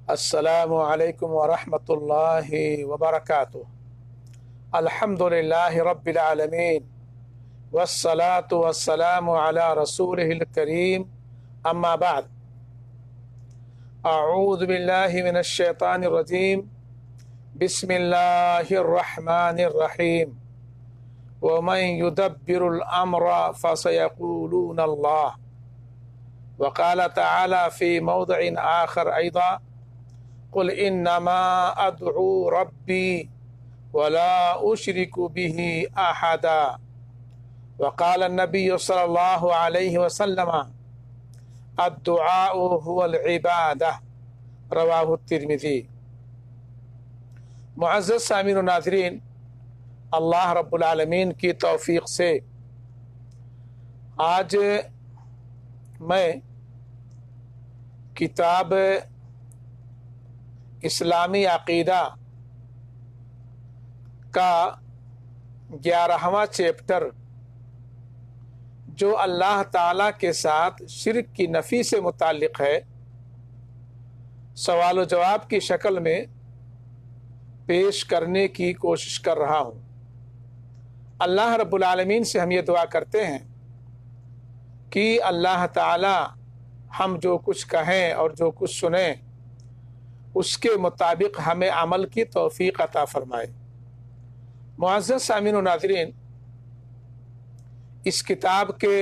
السلام علیکم ورحمۃ اللہ وبرکاتہ۔ الحمدللہ رب العالمین والصلاة والسلام علی رسولہ الکریم، اما بعد، اعوذ باللہ من الشیطان الرجیم، بسم اللہ الرحمن الرحیم، ومن يدبر الامر فسيقولون اللہ، وقال تعالی فی موضع آخر ایضا، قل انما ادعو ربی ولا اشرک به احدا، وقال النبی صلی اللہ علیہ وسلم الدعاء هو العبادہ، رواہ الترمذی۔ معزز سامعین و ناظرین، اللہ رب العالمین کی توفیق سے آج میں کتاب اسلامی عقیدہ کا 11واں چیپٹر، جو اللہ تعالیٰ کے ساتھ شرک کی نفی سے متعلق ہے، سوال و جواب کی شکل میں پیش کرنے کی کوشش کر رہا ہوں۔ اللہ رب العالمین سے ہم یہ دعا کرتے ہیں کہ اللہ تعالیٰ ہم جو کچھ کہیں اور جو کچھ سنیں اس کے مطابق ہمیں عمل کی توفیق عطا فرمائے۔ معزز سامعین و ناظرین، اس کتاب کے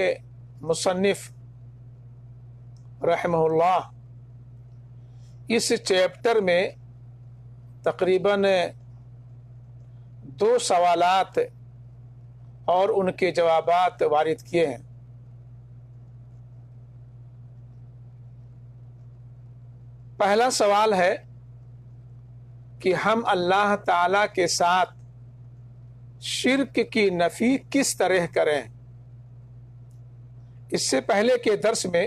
مصنف رحمہ اللہ اس چیپٹر میں تقریباً 2 سوالات اور ان کے جوابات وارد کیے ہیں۔ پہلا سوال ہے کہ ہم اللہ تعالیٰ کے ساتھ شرک کی نفی کس طرح کریں۔ اس سے پہلے کے درس میں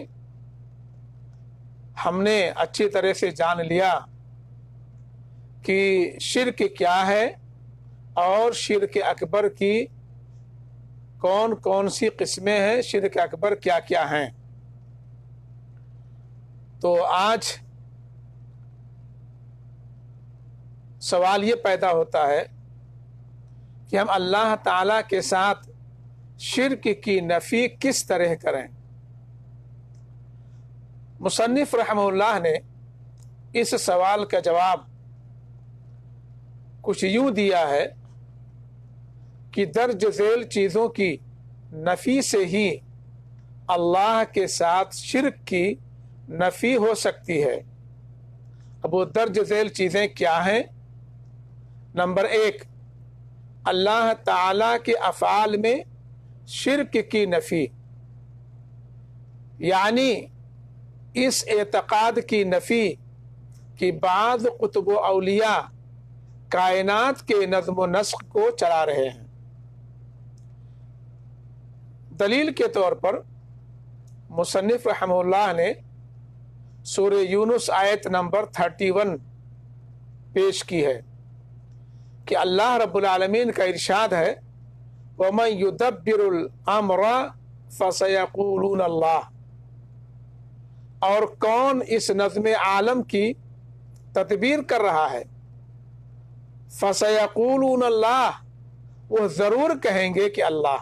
ہم نے اچھی طرح سے جان لیا کہ شرک کیا ہے اور شرک اکبر کی کون کون سی قسمیں ہیں، شرک اکبر کیا کیا ہیں۔ تو آج سوال یہ پیدا ہوتا ہے کہ ہم اللہ تعالیٰ کے ساتھ شرک کی نفی کس طرح کریں۔ مصنف رحمہ اللہ نے اس سوال کا جواب کچھ یوں دیا ہے کہ درج ذیل چیزوں کی نفی سے ہی اللہ کے ساتھ شرک کی نفی ہو سکتی ہے۔ اب وہ درج ذیل چیزیں کیا ہیں؟ نمبر 1، اللہ تعالیٰ کے افعال میں شرک کی نفی، یعنی اس اعتقاد کی نفی کہ بعض قطب و اولیاء کائنات کے نظم و نسق کو چلا رہے ہیں۔ دلیل کے طور پر مصنف رحمہ اللہ نے سورہ یونس آیت نمبر 31 پیش کی ہے کہ اللہ رب العالمین کا ارشاد ہے وَمَن يُدَبِّرُ الْأَمْرَ فَسَيَقُولُونَ اللَّهُ، اور کون اس نظم عالم کی تدبیر کر رہا ہے؟ فَسَيَقُولُونَ اللَّهُ، وہ ضرور کہیں گے کہ اللہ۔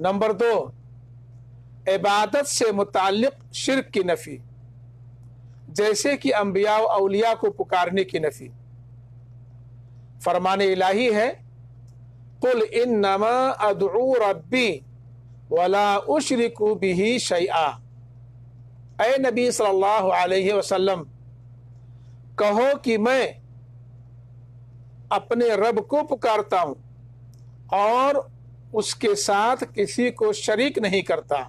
نمبر 2، عبادت سے متعلق شرک کی نفی، جیسے کہ انبیاء و اولیاء کو پکارنے کی نفی۔ فرمان الہی ہے قل انما ادعو ربی ولا اشرک بہ شیئا، اے نبی صلی اللہ علیہ وسلم کہو کہ میں اپنے رب کو پکارتا ہوں اور اس کے ساتھ کسی کو شریک نہیں کرتا،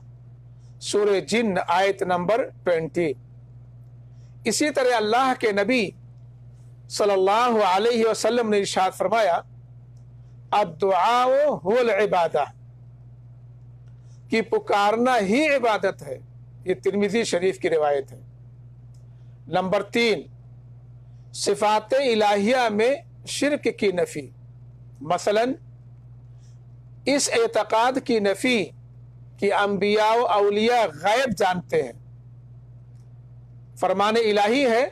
سورہ جن آیت نمبر 20۔ اسی طرح اللہ کے نبی صلی اللہ علیہ وسلم نے ارشاد فرمایا الدعاء هو العبادہ، کہ پکارنا ہی عبادت ہے۔ یہ ترمذی شریف کی روایت ہے۔ نمبر 3، صفات الہیہ میں شرک کی نفی، مثلا اس اعتقاد کی نفی کہ انبیاء و اولیاء غیب جانتے ہیں، فرمان الہی ہے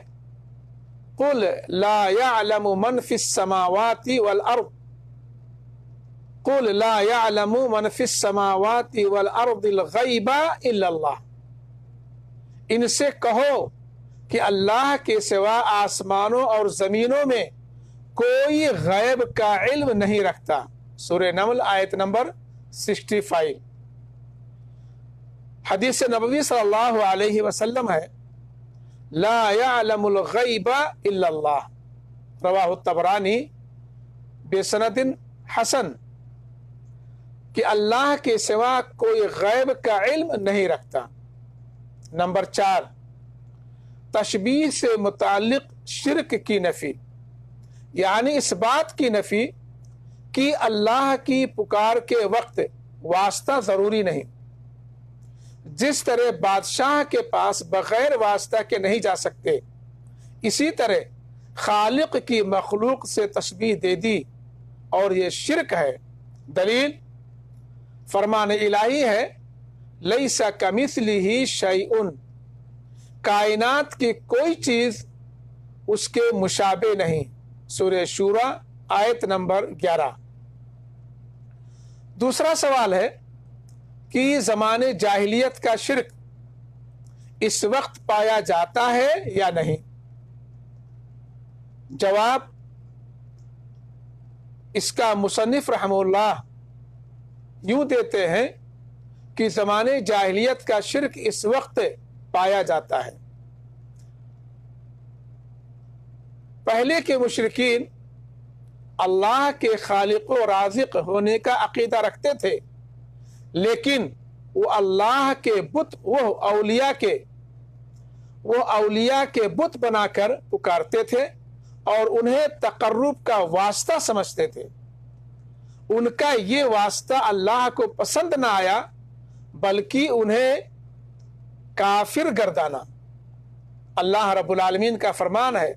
قل لا يعلم من في السماوات والارض قل لا يعلم من في السماوات والارض الغیب الا اللہ، ان سے کہو کہ اللہ کے سوا آسمانوں اور زمینوں میں کوئی غیب کا علم نہیں رکھتا۔ سورہ نمل آیت نمبر 65۔ حدیث نبوی صلی اللہ علیہ وسلم ہے لا يعلم الغیب الا اللہ، رواہ الطبرانی بسند حسن، کہ اللہ کے سوا کوئی غیب کا علم نہیں رکھتا۔ نمبر 4، تشبیہ سے متعلق شرک کی نفی، یعنی اس بات کی نفی کہ اللہ کی پکار کے وقت واسطہ ضروری نہیں، جس طرح بادشاہ کے پاس بغیر واسطہ کے نہیں جا سکتے، اسی طرح خالق کی مخلوق سے تشبیہ دے دی اور یہ شرک ہے۔ دلیل فرمان الہی ہے لیس کمثلہ شیء، کائنات کی کوئی چیز اس کے مشابہ نہیں، سورہ شورى آیت نمبر 11۔ دوسرا سوال ہے کہ زمانے جاہلیت کا شرک اس وقت پایا جاتا ہے یا نہیں؟ جواب اس کا مصنف رحمہ اللہ یوں دیتے ہیں کہ زمانے جاہلیت کا شرک اس وقت پایا جاتا ہے۔ پہلے کے مشرکین اللہ کے خالق و رازق ہونے کا عقیدہ رکھتے تھے، لیکن وہ اللہ کے بت، وہ اولیاء کے بت بنا کر پکارتے تھے اور انہیں تقرب کا واسطہ سمجھتے تھے۔ ان کا یہ واسطہ اللہ کو پسند نہ آیا بلکہ انہیں کافر گردانا۔ اللہ رب العالمین کا فرمان ہے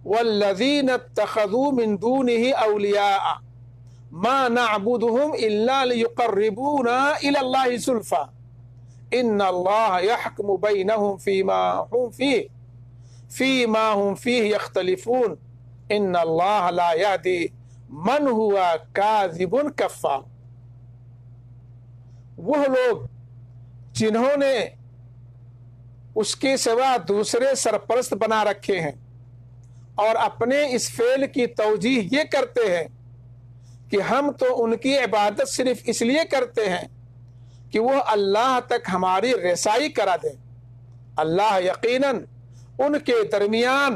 وَالَّذِينَ اتَّخَذُوا مِن دُونِهِ أَوْلِيَاءَ مَا نَعْبُدُهُمْ إِلَّا لِيُقَرِّبُونَا إِلَى اللَّهِ زُلْفَىٰ إِنَّ اللَّهَ يَحْكُمُ بَيْنَهُمْ فِيمَا هُمْ فِيهِ يَخْتَلِفُونَ إِنَّ اللَّهَ لَا يَهْدِي مَنْ هُوَ كَاذِبٌ كَفَّارٌ۔ وہ لوگ جنہوں نے اس کے سوا دوسرے سرپرست بنا رکھے ہیں اور اپنے اس فعل کی توجیہ یہ کرتے ہیں کہ ہم تو ان کی عبادت صرف اس لیے کرتے ہیں کہ وہ اللہ تک ہماری رسائی کرا دیں، اللہ یقیناً ان کے درمیان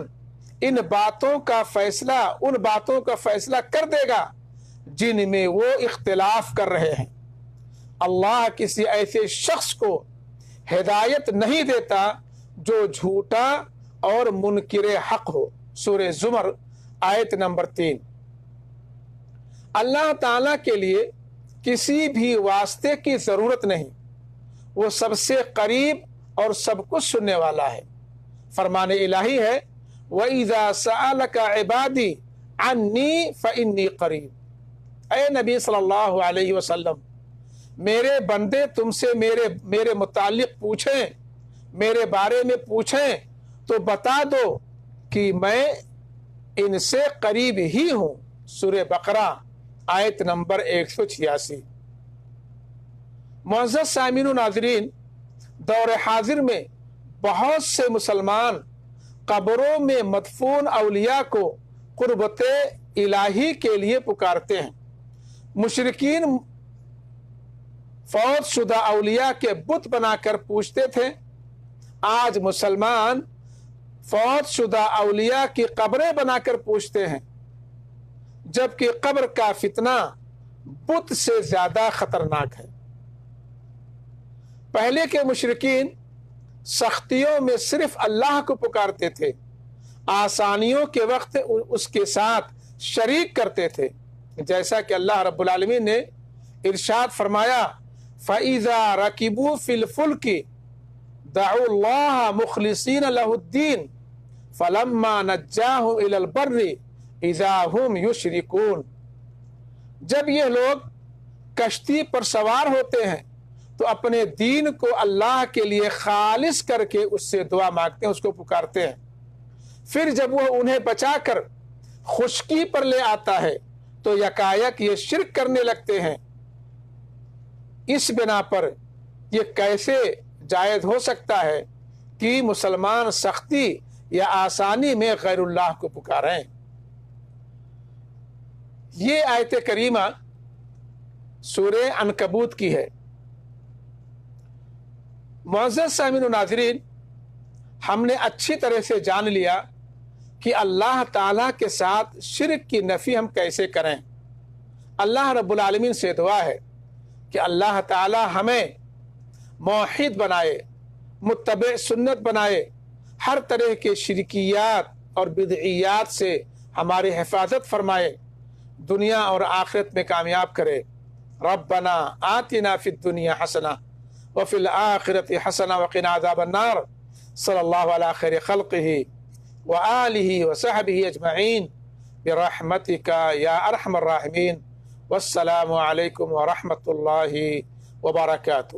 ان باتوں کا فیصلہ کر دے گا جن میں وہ اختلاف کر رہے ہیں۔ اللہ کسی ایسے شخص کو ہدایت نہیں دیتا جو جھوٹا اور منکر حق ہو۔ سورہ زمر آیت نمبر 3۔ اللہ تعالیٰ کے لیے کسی بھی واسطے کی ضرورت نہیں، وہ سب سے قریب اور سب کچھ سننے والا ہے۔ فرمان الہی ہے وَإِذَا سَأَلَكَ عِبَادِي عَنِّي فَإِنِّي قَرِيب۔ اے نبی صلی اللہ علیہ وسلم، میرے بندے تم سے میرے متعلق پوچھیں، میرے بارے میں پوچھیں تو بتا دو کہ میں ان سے قریب ہی ہوں۔ سورہ بقرہ آیت نمبر 186۔ معزز سامعین و ناظرین، دور حاضر میں بہت سے مسلمان قبروں میں مدفون اولیاء کو قربت الہی کے لیے پکارتے ہیں۔ مشرکین فوت شدہ اولیاء کے بت بنا کر پوچھتے تھے، آج مسلمان فوت شدہ اولیاء کی قبریں بنا کر پوچھتے ہیں، جبکہ قبر کا فتنہ بت سے زیادہ خطرناک ہے۔ پہلے کے مشرکین سختیوں میں صرف اللہ کو پکارتے تھے، آسانیوں کے وقت اس کے ساتھ شریک کرتے تھے، جیسا کہ اللہ رب العالمین نے ارشاد فرمایا فَإِذَا رَكِبُوا فِي الْفُلْكِ دَعُوا اللَّهَ مُخْلِصِينَ لَهُ الدِّينَ فَلَمَّا نَجَّاهُمْ إِلَى الْبَرِّ إِذَا هُمْ يُشْرِكُونَ۔ جب یہ لوگ کشتی پر سوار ہوتے ہیں تو اپنے دین کو اللہ کے لیے خالص کر کے اس سے دعا مانگتے ہیں، اس کو پکارتے ہیں۔ پھر جب وہ انہیں بچا کر خشکی پر لے آتا ہے تو یکایک یہ شرک کرنے لگتے ہیں۔ اس بنا پر یہ کیسے جائز ہو سکتا ہے کہ مسلمان سختی یا آسانی میں غیر اللہ کو پکاریں؟ یہ آیت کریمہ سورہ عنکبوت کی ہے۔ معزز سامعین و ناظرین، ہم نے اچھی طرح سے جان لیا کہ اللہ تعالیٰ کے ساتھ شرک کی نفی ہم کیسے کریں۔ اللہ رب العالمین سے دعا ہے کہ اللہ تعالیٰ ہمیں موحد بنائے، متبع سنت بنائے، ہر طرح کے شرکیات اور بدعیات سے ہماری حفاظت فرمائے، دنیا اور آخرت میں کامیاب کرے۔ ربنا آتنا فی الدنیا حسنہ وفی الآخرۃ حسنہ وقنا عذاب النار۔ صلی اللہ علی خیر خلقہ وآلہ وصحبہ اجمعین برحمتک یا ارحم الراحمین۔ والسلام علیکم ورحمۃ اللہ وبرکاتہ۔